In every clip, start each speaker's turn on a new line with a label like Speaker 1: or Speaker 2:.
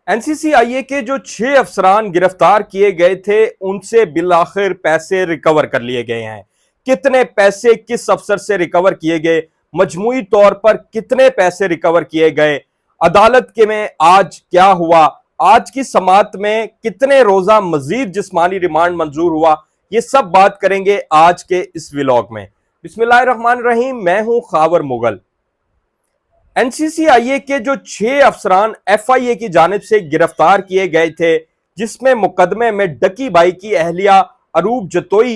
Speaker 1: एनसीसीआईए के जो 6 अफसरान गिरफ्तार किए गए थे उनसे बिलाखिर पैसे रिकवर कर लिए गए हैं। कितने पैसे किस अफसर से रिकवर किए गए, मजमूई तौर पर कितने पैसे रिकवर किए गए, अदालत के में आज क्या हुआ, आज की समाअत में कितने रोजा मजीद जिस्मानी रिमांड मंजूर हुआ, ये सब बात करेंगे आज के इस व्लॉग में। बिस्मिल्लाहिर्रहमानिर्रहीम, मैं हूं खावर मुगल। एनसीसीआईए के जो 6 अफसरान एफआईए की जानिब से गिरफ्तार किए गए थे, जिसमें मुकदमे में डकी बाई की अहलिया अरूब जतोई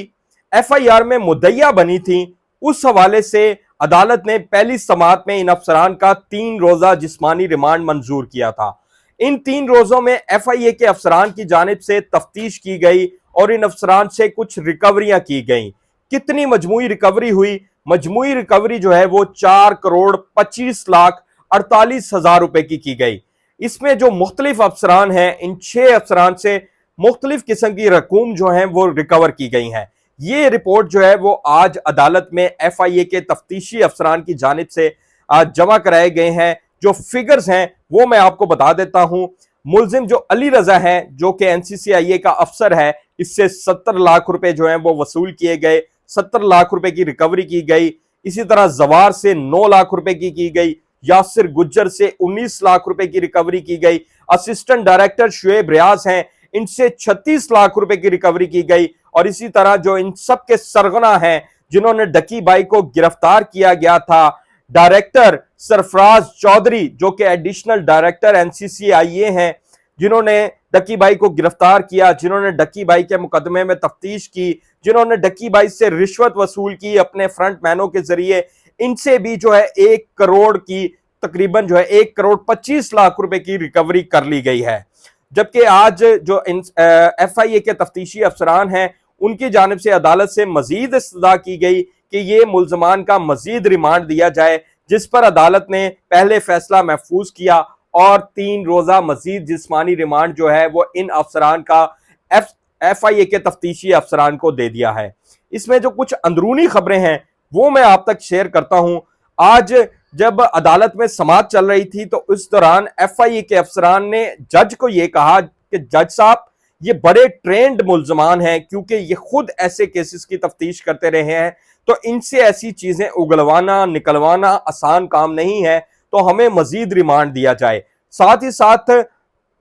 Speaker 1: एफआईआर में मुद्दइया बनी थी, उस हवाले से अदालत ने पहली समाअत में इन अफसरान का 3 रोजा जिस्मानी रिमांड मंजूर किया था। इन 3 रोजों में एफआईए के अफसरान की जानिब से तफ्तीश की गई और इन अफसरान से कुछ रिकवरियां की गई। कितनी मजमूई रिकवरी हुई? मजमूई रिकवरी जो है वो 4 करोड़ 25 लाख 48 हजार रुपए की गई। इसमें जो मुख्तलिफ अफसरान हैं, इन 6 अफसरान से मुख्तलिफ किस्म की रकूम जो है वो रिकवर की गई हैं। ये रिपोर्ट जो है वो आज अदालत में एफआईए के तफ्तीशी अफसरान की जानिब से आज जमा कराए गए हैं। जो फिगर्स हैं वो मैं आपको बता देता हूं। मुलजिम जो अली रजा है, जो कि एनसीसीआईए का अफसर है, इससे 70 लाख रुपए जो है वो वसूल किए गए, 70 लाख रुपए की रिकवरी की गई। इसी तरह जवार से 9 लाख रुपए की गई। यासिर गुज्जर से 19 लाख रुपए की रिकवरी की गई। असिस्टेंट डायरेक्टर शुएब रियाज हैं, इनसे 36 लाख रुपए की रिकवरी की गई। और इसी तरह जो इन सब के सरगना हैं, जिन्होंने डकी बाई को गिरफ्तार किया गया था, डायरेक्टर सरफराज चौधरी जो कि एडिशनल डायरेक्टर एनसीसीआईए हैं, जिन्होंने डकी बाई को गिरफ्तार किया, जिन्होंने डकी बाई के मुकदमे में तफ्तीश की, जिन्होंने डकी बाई से रिश्वत वसूल की अपने फ्रंट मैनों के जरिए, इनसे भी जो है 1 करोड़ की तकरीबन जो है 1 करोड़ 25 लाख रुपए की रिकवरी कर ली गई है। जबकि आज जो एफआईए के तफ्तीशी अफसरान हैं, उनकी जानिब से अदालत से मजीद इस्तदा की गई कि ये मुल्जमान का मजीद रिमांड दिया जाए, जिस पर अदालत ने पहले फैसला महफूज किया और 3 रोजा मजीद जिस्मानी रिमांड जो है वो इन अफसरान का एफआईए के तफ्तीशी अफसरान को दे दिया है। इसमें जो कुछ अंदरूनी खबरें हैं वो मैं आप तक शेयर करता हूं। आज जब अदालत में समाअत चल रही थी तो उस दौरान एफआईए के अफसरान ने जज को यह कहा कि जज साहब, ये बड़े ट्रेंड मुल्जमान हैं, क्योंकि ये खुद ऐसे केसेस की तफ्तीश करते रहे हैं, तो इनसे ऐसी चीजें उगलवाना निकलवाना आसान काम नहीं है, तो हमें मजीद रिमांड दिया जाए। साथ ही साथ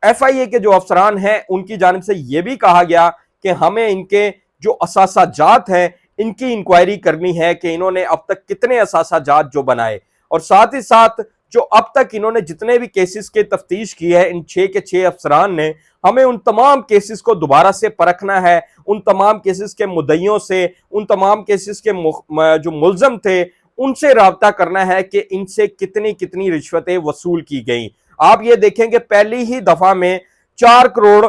Speaker 1: एफआईए के जो अफसरान हैं उनकी जानिब से यह भी कहा गया कि हमें इनके जो असासाजात हैं इनकी इंक्वायरी करनी है कि इन्होंने अब तक कितने असासाजात जो बनाए, और साथ ही साथ जो अब तक इन्होंने जितने भी केसेस के तफ्तीश की है इन 6 के 6 अफसरान ने, हमें उन तमाम केसेस को दोबारा से परखना है। उन तमाम केसेस के मुद्दइयों से, उन तमाम केसेस के जो मुल्जम थे उनसे राब्ता करना है कि इनसे कितनी कितनी रिश्वतें वसूल की गई। आप ये देखेंगे पहली ही दफा में 4 करोड़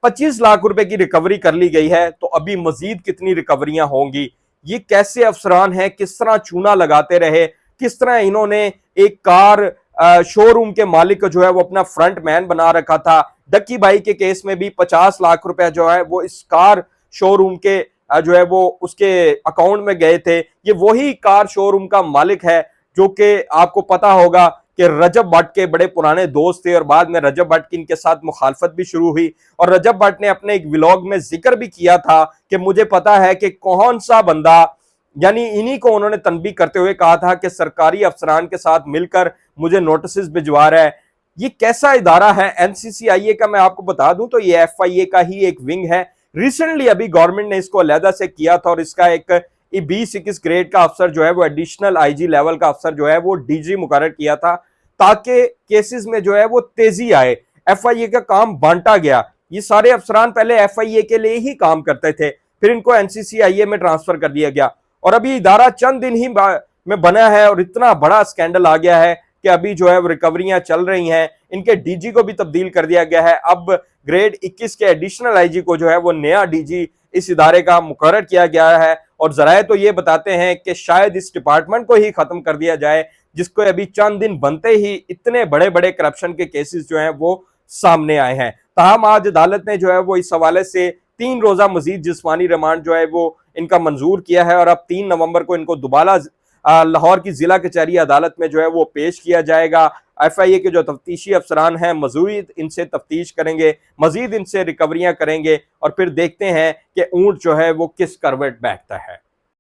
Speaker 1: 25 लाख रुपए की रिकवरी कर ली गई है, तो अभी मजीद कितनी रिकवरियां होंगी। ये कैसे अफसरान हैं, किस तरह चूना लगाते रहे, किस तरह इन्होंने एक कार शोरूम के मालिक को जो है वो अपना फ्रंट मैन बना रखा था। डकी बाई के केस में भी 50 लाख रुपए जो है वो इस कार शोरूम के जो है वो उसके अकाउंट में गए थे। ये वही कार शोरूम का मालिक है जो कि आपको पता होगा कि रजब भट्ट के बड़े पुराने दोस्त थे, और बाद में रजब भट्ट की इनके साथ मुखालफत भी शुरू हुई। और रजब भट्ट ने अपने एक व्लॉग में जिक्र भी किया था कि मुझे पता है कि कौन सा बंदा, यानी इन्हीं को उन्होंने तनबीह करते हुए कहा था कि सरकारी अफसरान के साथ मिलकर मुझे नोटिस भिजवा रहा है। ये कैसा इदारा है एनसीसीआईए का? मैं आपको बता दूं तो ये एफआईए का ही एक विंग है। रिसेंटली अभी गवर्नमेंट ने इसको अलहदा से किया था, और इसका एक 20-21 ग्रेड का अफसर जो है वो एडिशनल आईजी लेवल का अफसर जो है वो डीजी मुकर्रर किया था, ताकि केसेस में जो है वो तेजी आए। एफआईए का काम बांटा गया। ये सारे अफसरान पहले एफआईए के लिए ही काम करते थे, फिर इनको एनसीसीआईए में ट्रांसफर कर दिया गया, और अभी इदारा चंद दिन ही में बना है और इतना बड़ा स्कैंडल आ गया है कि अभी जो है वो रिकवरियां चल रही हैं। इनके डीजी को भी तब्दील कर दिया गया है। अब ग्रेड 21 के एडिशनल आईजी को जो है वो नया डीजी इस इदारे का मुकर्रर किया गया है, और जराए तो ये बताते हैं कि शायद इस डिपार्टमेंट को ही खत्म कर दिया जाए, जिसको अभी चंद दिन बनते ही इतने बड़े बड़े करप्शन के केसेस जो हैं वो सामने आए हैं। ताहम आज अदालत ने जो है वो इस हवाले से 3 रोजा मजीद जिस्मानी रिमांड जो है वो इनका मंजूर किया है, और अब 3 नवंबर को इनको दोबारा लाहौर की जिला कचहरी अदालत में जो है वो पेश किया जाएगा। FIA के जो तफ्तीशी अफसरान हैं मज़ीद इनसे तफ्तीश करेंगे, मजीद इनसे रिकवरियां करेंगे और फिर देखते हैं कि ऊंट जो है वो किस करवट बैठता है।